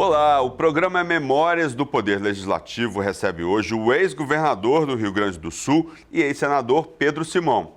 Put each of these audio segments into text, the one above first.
Olá, o programa Memórias do Poder Legislativo recebe hoje o ex-governador do Rio Grande do Sul e ex-senador Pedro Simão.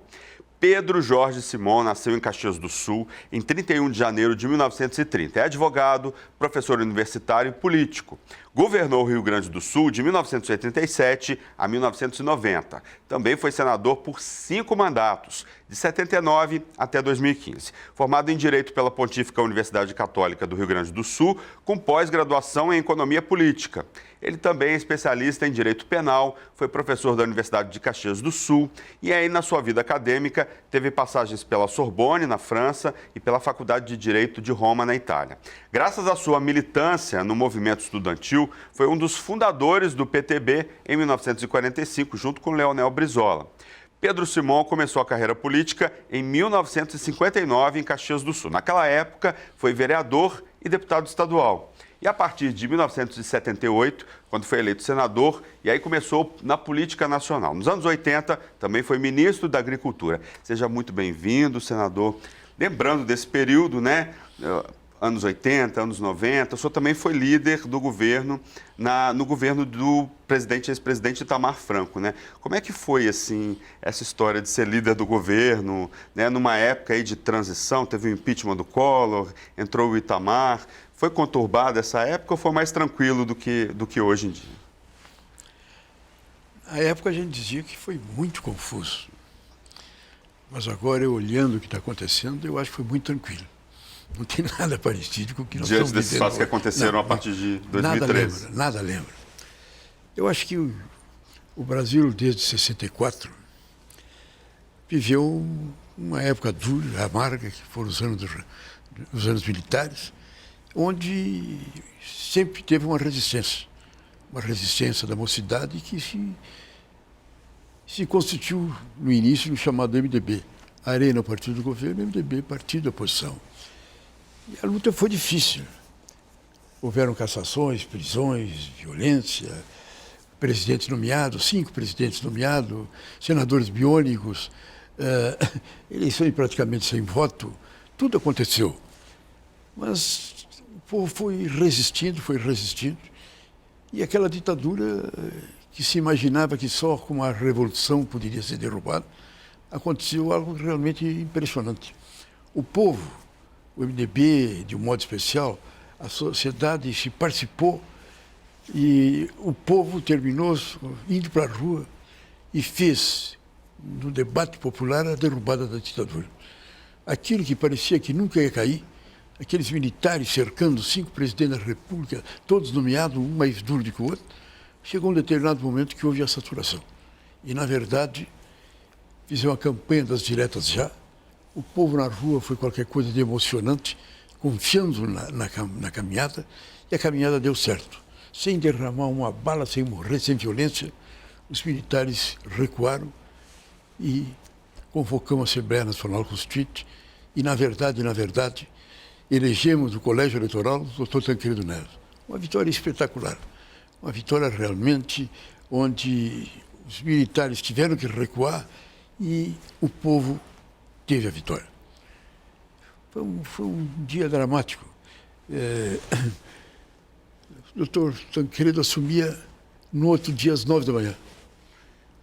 Pedro Jorge Simão nasceu em Caxias do Sul em 31 de janeiro de 1930. É advogado, professor universitário e político. Governou o Rio Grande do Sul de 1987 a 1990. Também foi senador por 5 mandatos, de 79 até 2015. Formado em Direito pela Pontífica Universidade Católica do Rio Grande do Sul, com pós-graduação em Economia Política. Ele também é especialista em Direito Penal, foi professor da Universidade de Caxias do Sul e aí, na sua vida acadêmica, teve passagens pela Sorbonne, na França, e pela Faculdade de Direito de Roma, na Itália. Graças à sua militância no movimento estudantil, foi um dos fundadores do PTB em 1945, junto com Leonel Brizola. Pedro Simão começou a carreira política em 1959 em Caxias do Sul. Naquela época, foi vereador e deputado estadual. E a partir de 1978, quando foi eleito senador, e aí começou na política nacional. Nos anos 80, também foi ministro da Agricultura. Seja muito bem-vindo, senador. Lembrando desse período, né? Anos 80, anos 90, o senhor também foi líder do governo, no governo do ex-presidente Itamar Franco, né? Como é que foi, assim, essa história de ser líder do governo, né? Numa época aí de transição, teve o impeachment do Collor, entrou o Itamar. Foi conturbada essa época ou foi mais tranquilo do que hoje em dia? Na época a gente dizia que foi muito confuso. Mas agora, eu olhando o que está acontecendo, eu acho que foi muito tranquilo. Não tem nada parecido com o que nós estamos vivendo. Diante desses fatos que aconteceram a partir de 2013. Nada lembra. Eu acho que o Brasil, desde 64, viveu uma época dura, amarga, que foram os anos militares, onde sempre teve uma resistência da mocidade que se constituiu no início no chamado MDB. A Arena, partido do governo, MDB, partido da oposição. E a luta foi difícil. Houveram cassações, prisões, violência, presidentes nomeados, 5 presidentes nomeados, senadores biônicos, eleições praticamente sem voto, tudo aconteceu. Mas o povo foi resistindo, e aquela ditadura que se imaginava que só com a revolução poderia ser derrubada, aconteceu algo realmente impressionante. O povo, o MDB, de um modo especial, a sociedade se participou e o povo terminou indo para a rua e fez, no debate popular, a derrubada da ditadura. Aquilo que parecia que nunca ia cair, aqueles militares cercando 5 presidentes da República, todos nomeados, um mais duro do que o outro, chegou um determinado momento que houve a saturação. E, na verdade, fizeram uma campanha das diretas já. O povo na rua foi qualquer coisa de emocionante, confiando na caminhada, e a caminhada deu certo. Sem derramar uma bala, sem morrer, sem violência, os militares recuaram e convocamos a Assembleia Nacional Constituinte e, na verdade, elegemos no Colégio Eleitoral o Dr. Tancredo Neves. Uma vitória espetacular. Uma vitória realmente onde os militares tiveram que recuar e o povo teve a vitória. Foi um dia dramático. O doutor Tancredo assumia no outro dia às 9 da manhã.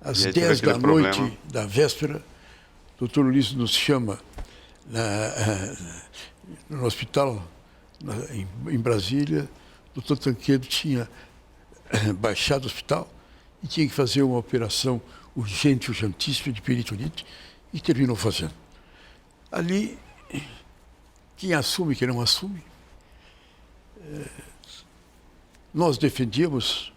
Às 10 da noite da véspera, o doutor Ulisses nos chama no hospital em Brasília. O doutor Tancredo tinha baixado o hospital e tinha que fazer uma operação urgentíssima de peritonite e terminou fazendo. Ali, quem assume, quem não assume, nós defendíamos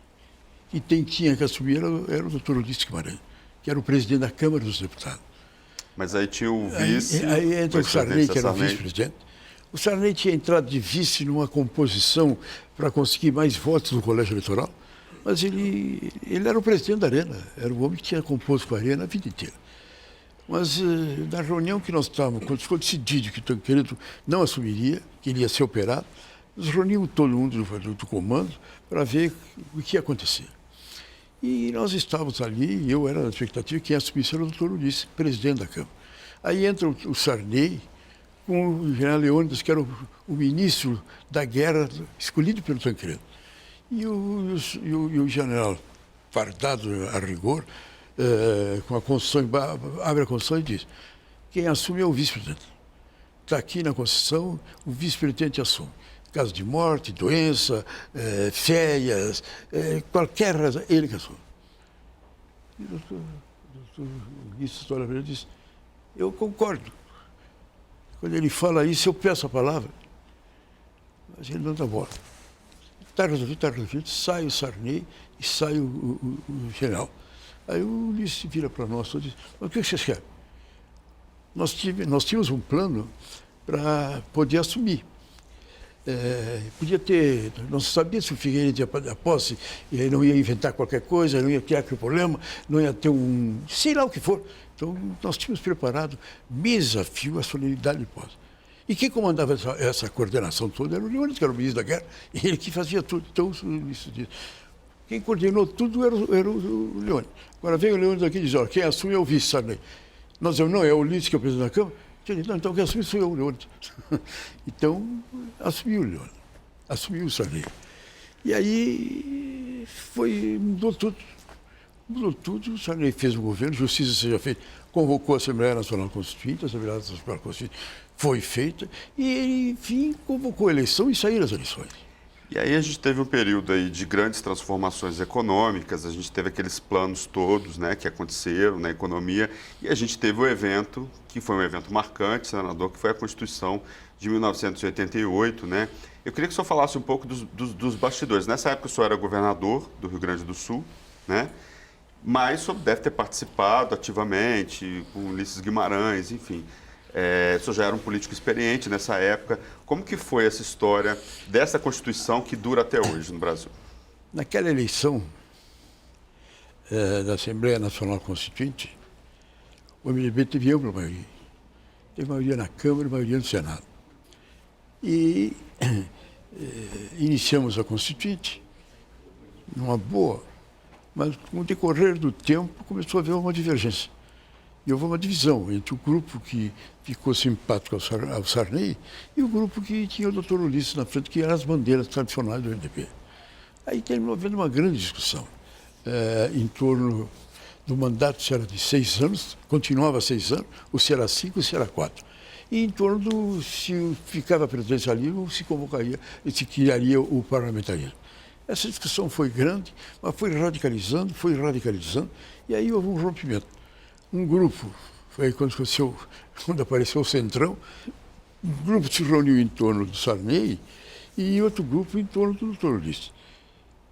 que quem tinha que assumir era o doutor Ulisses Guimarães, que era o presidente da Câmara dos Deputados. Mas aí tinha o vice... Aí entra o Sarney, que era o vice-presidente. O Sarney tinha entrado de vice numa composição para conseguir mais votos no colégio eleitoral, mas ele era o presidente da Arena, era o homem que tinha composto com a Arena a vida inteira. Mas na reunião que nós estávamos, quando ficou decidido que o Tancredo não assumiria, que ele ia ser operado, nós reunimos todo mundo do comando para ver o que ia acontecer. E nós estávamos ali, e eu era na expectativa que quem assumisse era o doutor Ulisses, presidente da Câmara. Aí entra o Sarney com o general Leônidas, que era o ministro da guerra escolhido pelo Tancredo. E o general, fardado a rigor, com a Constituição, abre a Constituição e diz: quem assume é o vice-presidente. Está aqui na Constituição, o vice-presidente assume. Caso de morte, doença, férias, qualquer razão, ele que assume. E o doutor Guiço olha para ele e diz: eu concordo. Quando ele fala isso, eu peço a palavra. Mas ele não dá bola. Está resolvido, sai o Sarney e sai o general. Aí o Ulisses vira para nós e diz: mas o que vocês querem? Nós tínhamos um plano para poder assumir. Podia ter, não se sabia se o Figueiredo ia para a posse, e aí não ia inventar qualquer coisa, não ia ter aquele problema, não ia ter sei lá o que for. Então, nós tínhamos preparado meses a fio a solenidade de posse. E quem comandava essa coordenação toda era o Leônidas, que era o ministro da guerra, e ele que fazia tudo. Então, isso diz. Quem coordenou tudo era o Leônidas. Agora vem o Leônidas aqui e diz: olha, quem assume é o vice, Sarney. Nós dizemos: não, é o Ulisses que é o presidente da Câmara. Não, então quem assume sou eu, o Leônidas. Então, assumiu o Leônidas, assumiu o Sarney. E aí mudou tudo. Mudou tudo, o Sarney fez o governo, justiça seja feita, convocou a Assembleia Nacional Constituinte, a Assembleia Nacional Constituinte foi feita, e ele, enfim, convocou a eleição e saíram as eleições. E aí a gente teve um período aí de grandes transformações econômicas, a gente teve aqueles planos todos, né, que aconteceram na economia, e a gente teve o evento, que foi um evento marcante, senador, que foi a Constituição de 1988, né? Eu queria que o senhor falasse um pouco dos bastidores. Nessa época o senhor era governador do Rio Grande do Sul, né? Mas o senhor deve ter participado ativamente com Ulisses Guimarães, enfim. O senhor já era um político experiente nessa época. Como que foi essa história dessa Constituição que dura até hoje no Brasil? Naquela eleição da Assembleia Nacional Constituinte, o MDB teve ampla maioria. Teve maioria na Câmara e maioria no Senado. E iniciamos a Constituinte numa boa, mas com o decorrer do tempo começou a haver uma divergência. E houve uma divisão entre o grupo que ficou simpático ao Sarney e o grupo que tinha o doutor Ulisses na frente, que eram as bandeiras tradicionais do MDB. Aí terminou havendo uma grande discussão em torno do mandato, se era de 6 anos, continuava 6 anos, ou se era 5 ou se era 4. E em torno do se ficava presidencialismo ou se convocaria, se criaria o parlamentarismo. Essa discussão foi grande, mas foi radicalizando, e aí houve um rompimento. Um grupo, foi quando apareceu o Centrão, um grupo se reuniu em torno do Sarney e outro grupo em torno do Dr. Ulisses.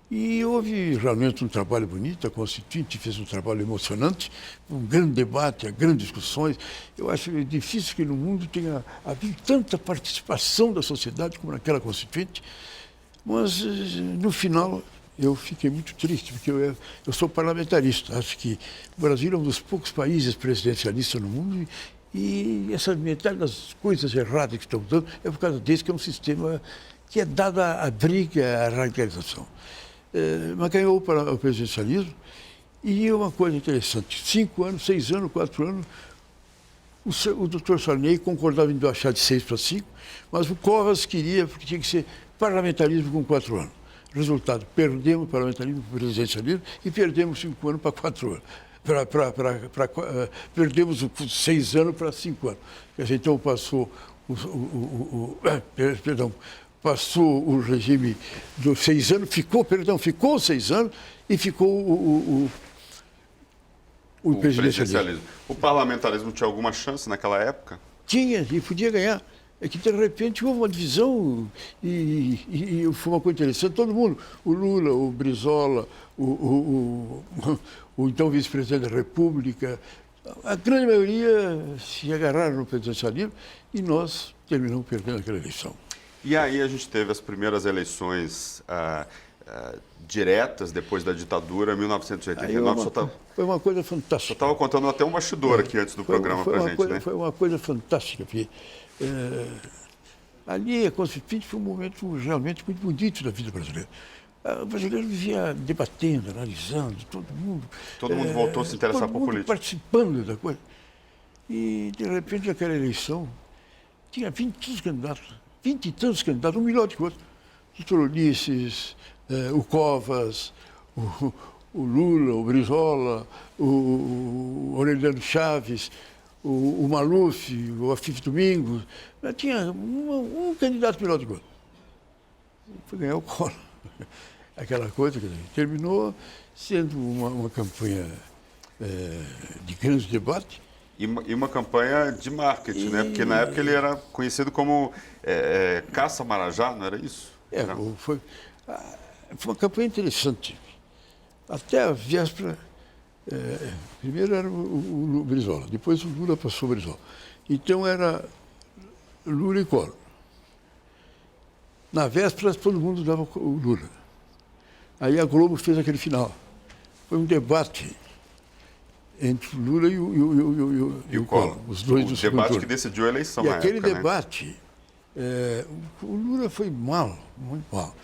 E houve realmente um trabalho bonito, a Constituinte fez um trabalho emocionante, um grande debate, grandes discussões. Eu acho difícil que no mundo tenha havido tanta participação da sociedade como naquela Constituinte, mas no final eu fiquei muito triste, porque eu sou parlamentarista. Acho que o Brasil é um dos poucos países presidencialistas no mundo e essa metade das coisas erradas que estão dando é por causa desse, que é um sistema que é dado à briga, à radicalização. Mas ganhou para o presidencialismo e uma coisa interessante, 5 anos, 6 anos, 4 anos, o doutor Sarney concordava em baixar de 6 para 5, mas o Covas queria, porque tinha que ser parlamentarismo com 4 anos. Resultado, perdemos o parlamentarismo para o presidencialismo e perdemos 5 anos para 4 anos. Perdemos 6 anos para 5 anos. Quer dizer, então passou passou o regime dos 6 anos, ficou 6 anos e ficou o presidencialismo. O parlamentarismo tinha alguma chance naquela época? Tinha, e podia ganhar. É que, de repente, houve uma divisão e foi uma coisa interessante. Todo mundo, o Lula, o Brizola, o então vice-presidente da República, a grande maioria se agarraram no presidencialismo e nós terminamos perdendo aquela eleição. E aí a gente teve as primeiras eleições diretas depois da ditadura, em 1989. Foi uma coisa fantástica. Eu estava contando até um bastidor aqui antes do programa para a gente, né? Foi uma coisa fantástica, porque ali a Constituinte foi um momento realmente muito bonito da vida brasileira. O brasileiro vivia debatendo, analisando, todo mundo. Todo mundo voltou a se interessar por política. Participando da coisa. E, de repente, aquela eleição, tinha 20 e tantos candidatos, 20 e tantos candidatos, um melhor do que o outro. O doutor Ulisses, o Covas, o Lula, o Brizola, o Aureliano Chaves, o Maluf, o Afif Domingos. Tinha um candidato melhor do que o outro. Foi ganhar o Collor. Aquela coisa, quer dizer, terminou sendo uma campanha de grande debate. E uma campanha de marketing, né? Porque na época ele era conhecido como Caça Marajá, não era isso? Foi uma campanha interessante. Até a véspera, primeiro era o Brizola, depois o Lula passou o Brizola. Então era Lula e Collor. Na véspera todo mundo dava o Lula. Aí a Globo fez aquele final. Foi um debate entre o Lula e o Collor, os dois do segundo turno. O debate que decidiu a eleição E na aquele época, debate, o Lula foi mal, muito mal.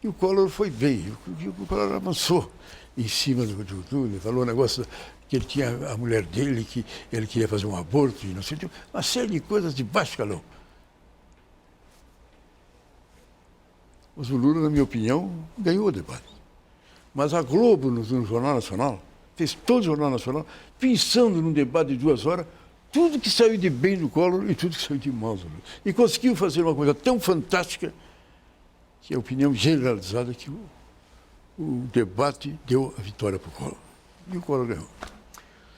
E o Collor foi bem. O Collor avançou em cima do Lula, falou um negócio que ele tinha a mulher dele, que ele queria fazer um aborto, e não sei, uma série de coisas de baixo calão. Mas o Lula, na minha opinião, ganhou o debate. Mas a Globo, no Jornal Nacional, fez todo o Jornal Nacional, pensando num debate de 2 horas, tudo que saiu de bem do Collor e tudo que saiu de mal do Lula. E conseguiu fazer uma coisa tão fantástica que é a opinião generalizada que o debate deu a vitória para o Collor. E o Collor ganhou.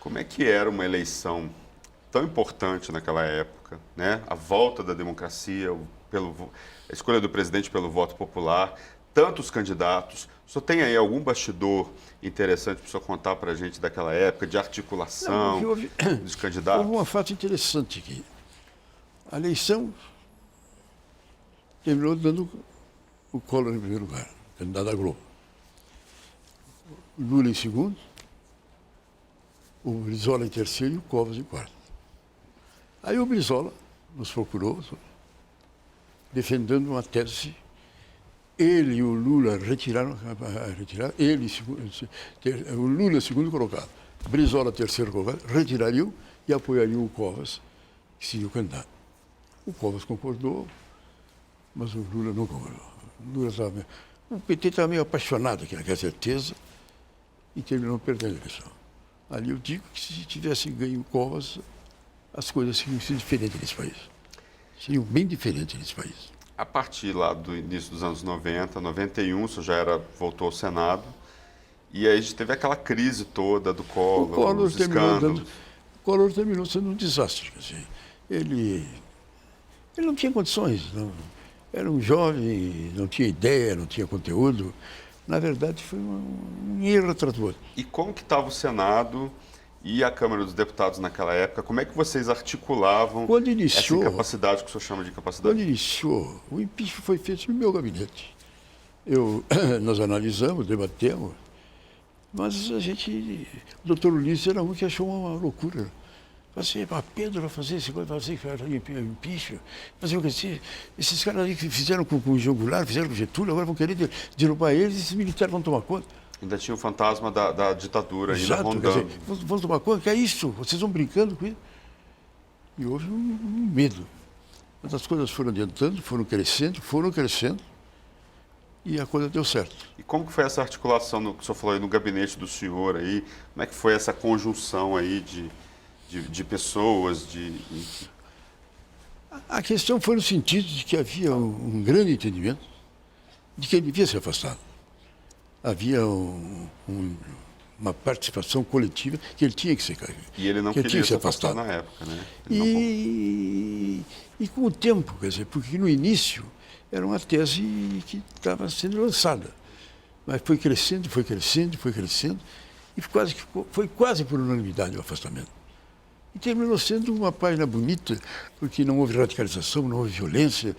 Como é que era uma eleição tão importante naquela época, né? A volta da democracia, a escolha do presidente pelo voto popular, tantos candidatos. O senhor tem aí algum bastidor interessante para o senhor contar para a gente daquela época, de articulação dos candidatos? Houve uma fato interessante aqui. A eleição terminou dando o Collor em primeiro lugar, candidato da Globo. O Lula em segundo, o Brizola em terceiro e o Covas em quarto. Aí o Brizola nos procurou, defendendo uma tese. Ele e o Lula retiraram o Lula segundo colocado, Brizola terceiro colocado, retirariam e apoiariam o Covas, que seria o candidato. O Covas concordou, mas o Lula não concordou. O PT estava meio apaixonado naquela certeza e terminou perdendo a eleição. Ali eu digo que se tivesse ganho o Covas, as coisas seriam diferentes nesse país. Seriam bem diferentes nesse país. A partir lá do início dos anos 90, 91, o senhor já voltou ao Senado, e aí a gente teve aquela crise toda do Collor, os escândalos. O Collor terminou sendo um desastre. Assim. Ele não tinha condições, não. Era um jovem, não tinha ideia, não tinha conteúdo. Na verdade, foi um erro atrás do outro. E como que estava o Senado e a Câmara dos Deputados naquela época? Como é que vocês articulavam essa incapacidade que o senhor chama de incapacidade? Quando iniciou, o impeachment foi feito no meu gabinete. Nós analisamos, debatemos, mas o doutor Ulisses era um que achou uma loucura. Assim, Pedro vai fazer esse coisa, vai fazer impeachment. Mas eu disse, esses caras aí que fizeram com o João Goulart, fizeram com o Getúlio, agora vão querer derrubar eles e esses militares vão tomar conta. Ainda tinha o fantasma da ditadura ainda Exato, rondando. Quer dizer, vão tomar conta, que é isso? Vocês vão brincando com isso? E houve um medo. Mas as coisas foram adiantando, foram crescendo, e a coisa deu certo. E como que foi essa articulação, que o senhor falou aí, no gabinete do senhor aí? Como é que foi essa conjunção aí de pessoas, A questão foi no sentido de que havia um grande entendimento de que ele devia ser afastado. Havia uma participação coletiva que ele tinha que ser E ele não queria ser afastado na época, né? E com o tempo, quer dizer, porque no início era uma tese que estava sendo lançada. Mas foi crescendo, e foi quase por unanimidade o afastamento. E terminou sendo uma página bonita, porque não houve radicalização, não houve violência,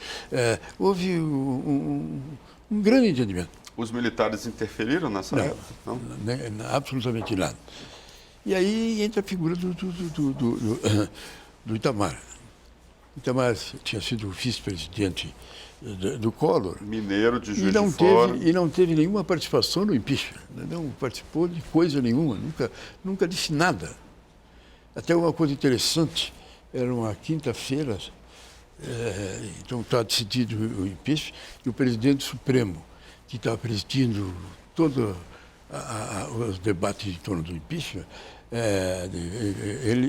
houve um grande entendimento. Os militares interferiram nessa época? Não? Absolutamente nada. E aí entra a figura do Itamar. Itamar tinha sido vice-presidente do Collor. Mineiro de Juiz de Fora. E não teve nenhuma participação no impeachment. Não participou de coisa nenhuma, nunca disse nada. Até uma coisa interessante, era uma quinta-feira, Então está decidido o impeachment, e o presidente Supremo, que está presidindo todo os debates em torno do impeachment,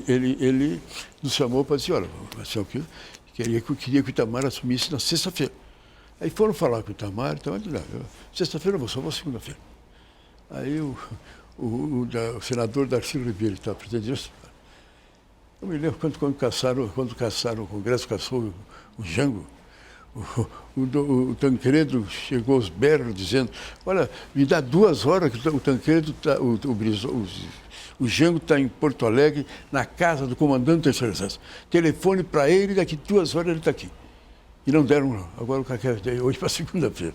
ele nos chamou para dizer, olha, queria que o Itamar assumisse na sexta-feira. Aí foram falar com o Itamar, então ele disse, sexta-feira eu vou, só vou segunda-feira. Aí o senador Darcy Ribeiro, que estava presidente disso, eu me lembro quando caçaram o Congresso, caçou o Jango, o Tancredo chegou aos berros dizendo, olha, me dá 2 horas que o Tancredo, o Jango está em Porto Alegre, na casa do comandante do terceiro exército. Telefone para ele, daqui 2 horas ele está aqui. E não deram, não. Agora o cara quer hoje para segunda-feira.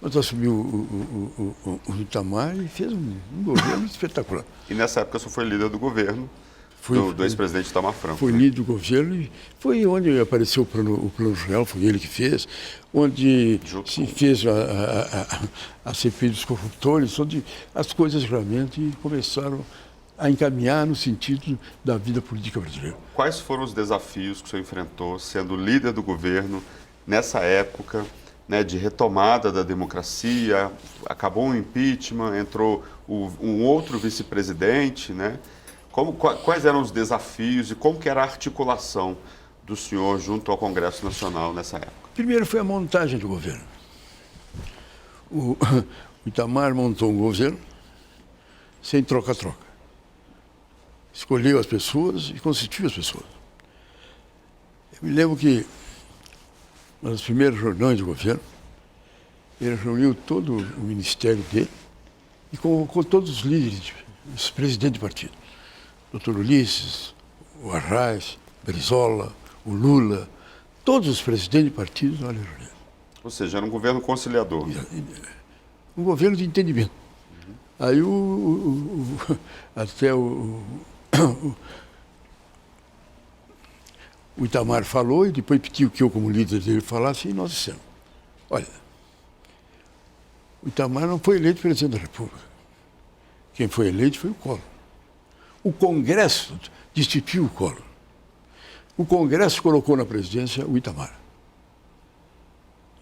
Mas assumiu o Itamar e fez um governo espetacular. E nessa época você foi líder do governo do ex-presidente Itamar Franco. Foi líder do governo e foi onde apareceu o Plano Real, foi ele que fez, onde se fez a CPI dos corruptores, onde as coisas realmente começaram a encaminhar no sentido da vida política brasileira. Quais foram os desafios que o senhor enfrentou sendo líder do governo nessa época, né, de retomada da democracia? Acabou o impeachment, entrou um outro vice-presidente, né? Quais eram os desafios e como que era a articulação do senhor junto ao Congresso Nacional nessa época? Primeiro foi a montagem do governo. O Itamar montou um governo sem troca-troca. Escolheu as pessoas e constituiu as pessoas. Eu me lembro que, nas primeiras reuniões do governo, ele reuniu todo o ministério dele e convocou todos os líderes, os presidentes de partido. Doutor Ulisses, o Arraes, Brizola, o Lula, todos os presidentes de partidos na reunião. Ou seja, era um governo conciliador. Um governo de entendimento. Aí até o Itamar falou e depois pediu que eu, como líder dele, falasse e nós dissemos. Olha, o Itamar não foi eleito presidente da República. Quem foi eleito foi o Collor. O Congresso destituiu o Collor. O Congresso colocou na presidência o Itamar.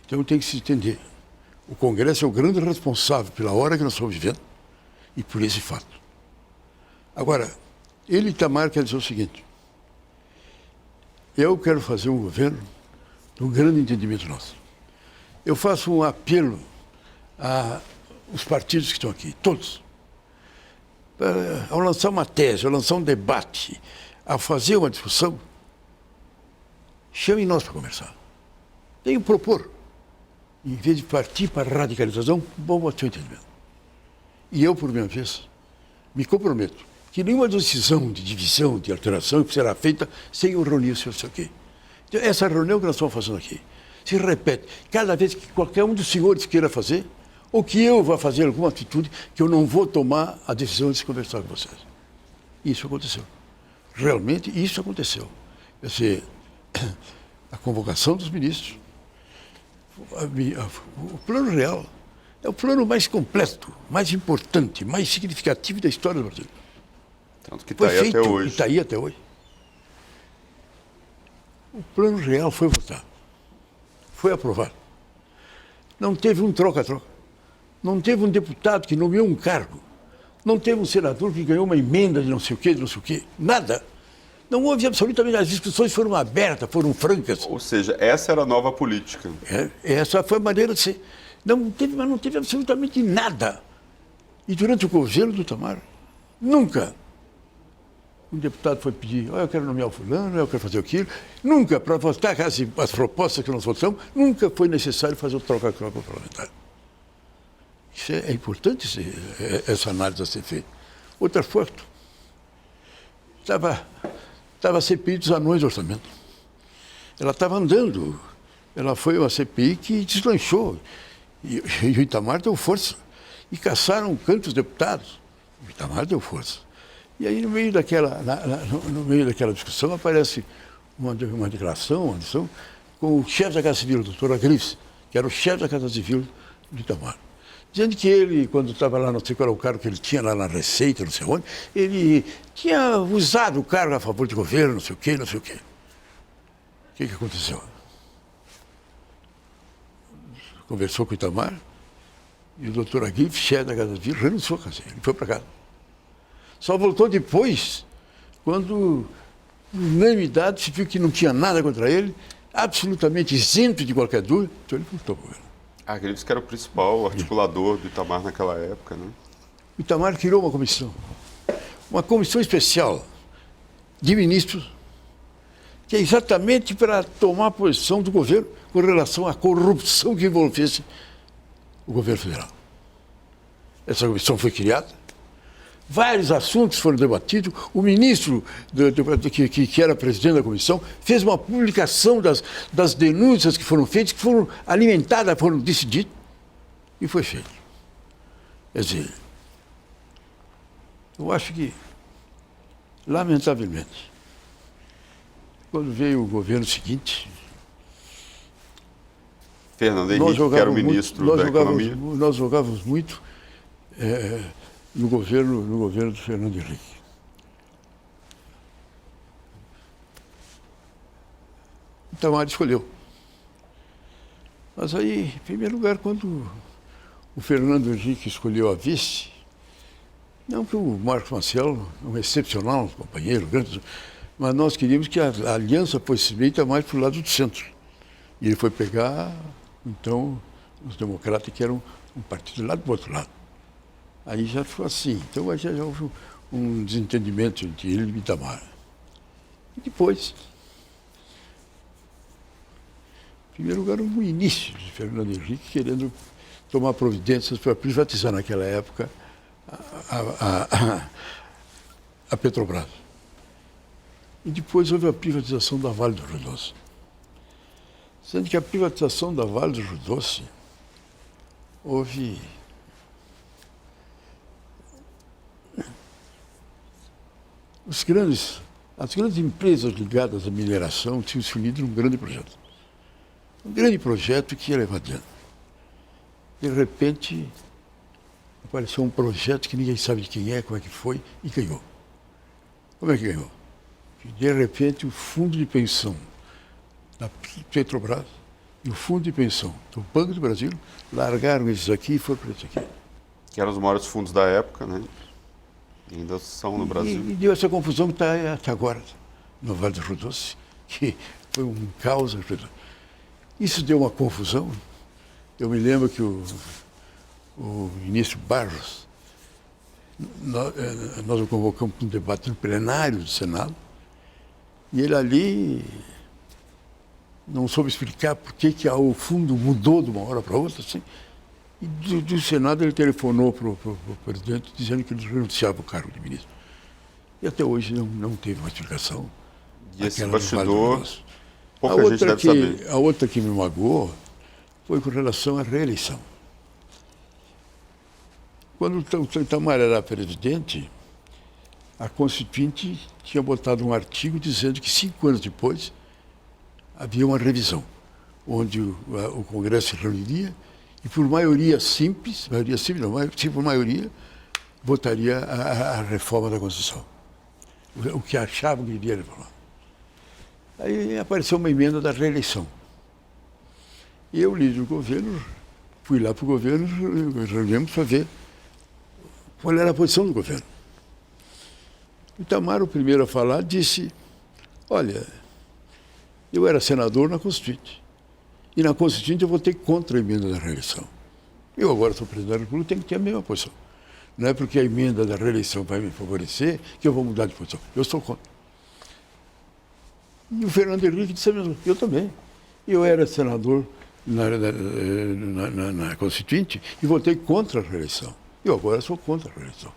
Então tem que se entender. O Congresso é o grande responsável pela hora que nós estamos vivendo e por esse fato. Agora, ele, Itamar, quer dizer o seguinte. Eu quero fazer um governo de um grande entendimento nosso. Eu faço um apelo aos partidos que estão aqui, todos. Ao lançar uma tese, ao lançar um debate, ao fazer uma discussão, chamem nós para conversar. Tenho que propor. Em vez de partir para a radicalização, bom ao seu entendimento. E eu, por minha vez, me comprometo que nenhuma decisão de divisão, de alteração será feita sem eu reunir o senhor aqui. Então, essa reunião que nós estamos fazendo aqui se repete cada vez que qualquer um dos senhores queira fazer, ou que eu vá fazer alguma atitude que eu não vou tomar a decisão de se conversar com vocês. Isso aconteceu. Realmente, isso aconteceu. Quer dizer, a convocação dos ministros, o Plano Real é o plano mais completo, mais importante, mais significativo da história do Brasil. Tanto que está aí até hoje. Está aí até hoje. O Plano Real foi votado, foi aprovado. Não teve um troca-troca. Não teve um deputado que nomeou um cargo. Não teve um senador que ganhou uma emenda de não sei o quê, de não sei o quê. Nada. Não houve absolutamente, as discussões foram abertas, foram francas. Ou seja, essa era a nova política. Essa foi a maneira de ser. Mas não teve absolutamente nada. E durante o governo do Itamar, nunca um deputado foi pedir, eu quero nomear o fulano, eu quero fazer aquilo. Nunca, para votar as propostas que nós votamos, nunca foi necessário fazer o troca-troca parlamentar. Isso é importante, essa análise a ser feita. Outra foto. Estava a CPI dos anões do orçamento. Ela estava andando. Ela foi uma CPI que deslanchou. E o Itamar deu força. E caçaram um canto os deputados. O Itamar deu força. E aí, no meio daquela discussão, aparece uma declaração, uma lição, com o chefe da Casa Civil, o doutor Agrives, que era o chefe da Casa Civil do Itamar. Dizendo que ele, quando estava lá, não sei qual era o cargo que ele tinha lá na Receita, não sei onde, ele tinha usado o cargo a favor do governo, não sei o quê, não sei o quê. O que aconteceu? Conversou com o Itamar e o doutor Aguirre, chefe da Casa Civil, renunciou a casa. Ele foi para casa. Só voltou depois, quando, unanimidade, se viu que não tinha nada contra ele, absolutamente isento de qualquer dúvida, então ele voltou para o governo. Ele disse que era o principal articulador do Itamar naquela época, né? O Itamar criou uma comissão especial de ministros, que é exatamente para tomar a posição do governo com relação à corrupção que envolvesse o governo federal. Essa comissão foi criada, vários assuntos foram debatidos, o ministro que era presidente da comissão fez uma publicação das denúncias que foram feitas, que foram alimentadas, foram decididas, e foi feito. Quer dizer, eu acho que, lamentavelmente, quando veio o governo seguinte, Fernando Henrique, que era o ministro da Economia. Nós jogávamos muito no governo do Fernando Henrique. Itamar escolheu. Mas aí, em primeiro lugar, quando o Fernando Henrique escolheu a vice, não que o Marcos Maciel é um excepcional companheiro, grande, mas nós queríamos que a aliança fosse feita mais para o lado do centro. E ele foi pegar, então, os democratas, que eram um partido lá do outro lado. Aí já ficou assim. Então, aí já houve um desentendimento entre ele e Itamar. E depois, em primeiro lugar, o início de Fernando Henrique querendo tomar providências para privatizar naquela época a Petrobras. E depois houve a privatização da Vale do Rio Doce. Sendo que a privatização da Vale do Rio Doce houve as grandes empresas ligadas à mineração tinham se unido num grande projeto. Um grande projeto que ia levar adiante. De repente, apareceu um projeto que ninguém sabe de quem é, como é que foi, e ganhou. Como é que ganhou? De repente, o fundo de pensão da Petrobras e o fundo de pensão do Banco do Brasil largaram esses aqui e foram para esse aqui. Que eram os maiores fundos da época, né? E ainda são no Brasil. E deu essa confusão que está até agora no Vale do Rio Doce, que foi um caos. Isso deu uma confusão. Eu me lembro que o ministro Barros, nós o convocamos para um debate no plenário do Senado, e ele ali não soube explicar por que o fundo mudou de uma hora para outra. Assim. E do Senado ele telefonou para o presidente dizendo que ele renunciava ao cargo de ministro. E até hoje não teve uma explicação. E esse bastidor, pouca gente deve saber. A outra que me magoou foi com relação à reeleição. Quando o Itamar era presidente, a Constituinte tinha botado um artigo dizendo que 5 anos depois havia uma revisão, onde o Congresso se reuniria e por maioria simples, por maioria, votaria a reforma da Constituição, o que achavam que devia reformar. Aí apareceu uma emenda da reeleição. E eu, líder do governo, fui lá para o governo, reunimos para ver qual era a posição do governo. O Itamar, o primeiro a falar, disse, olha, eu era senador na Constituinte. E na Constituinte eu votei contra a emenda da reeleição. Eu agora sou presidente da República, tenho que ter a mesma posição. Não é porque a emenda da reeleição vai me favorecer que eu vou mudar de posição. Eu sou contra. E o Fernando Henrique disse a mesma coisa. Eu também. Eu era senador na Constituinte e votei contra a reeleição. Eu agora sou contra a reeleição.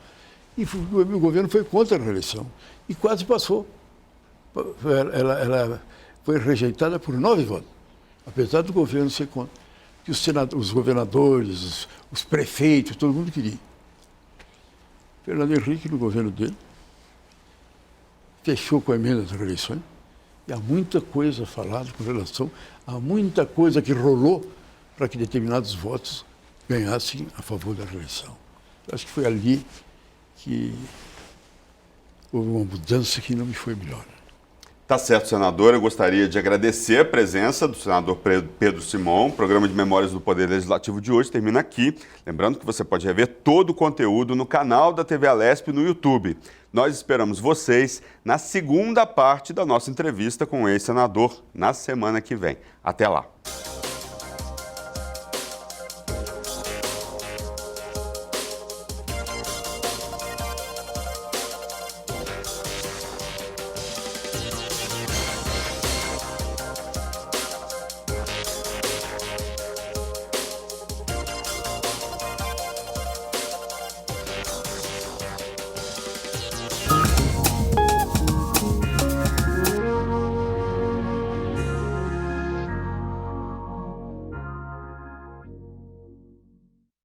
E o governo foi contra a reeleição. E quase passou. Ela foi rejeitada por 9 votos, apesar do governo ser contra. Que os governadores, os prefeitos, todo mundo queria. Fernando Henrique, no governo dele, fechou com a emenda das reeleições. E há muita coisa falada com relação, há muita coisa que rolou para que determinados votos ganhassem a favor da reeleição. Eu acho que foi ali que houve uma mudança que não me foi melhor. Tá certo, senador. Eu gostaria de agradecer a presença do senador Pedro Simon. O programa de Memórias do Poder Legislativo de hoje termina aqui. Lembrando que você pode rever todo o conteúdo no canal da TV Alesp no YouTube. Nós esperamos vocês na segunda parte da nossa entrevista com o ex-senador na semana que vem. Até lá.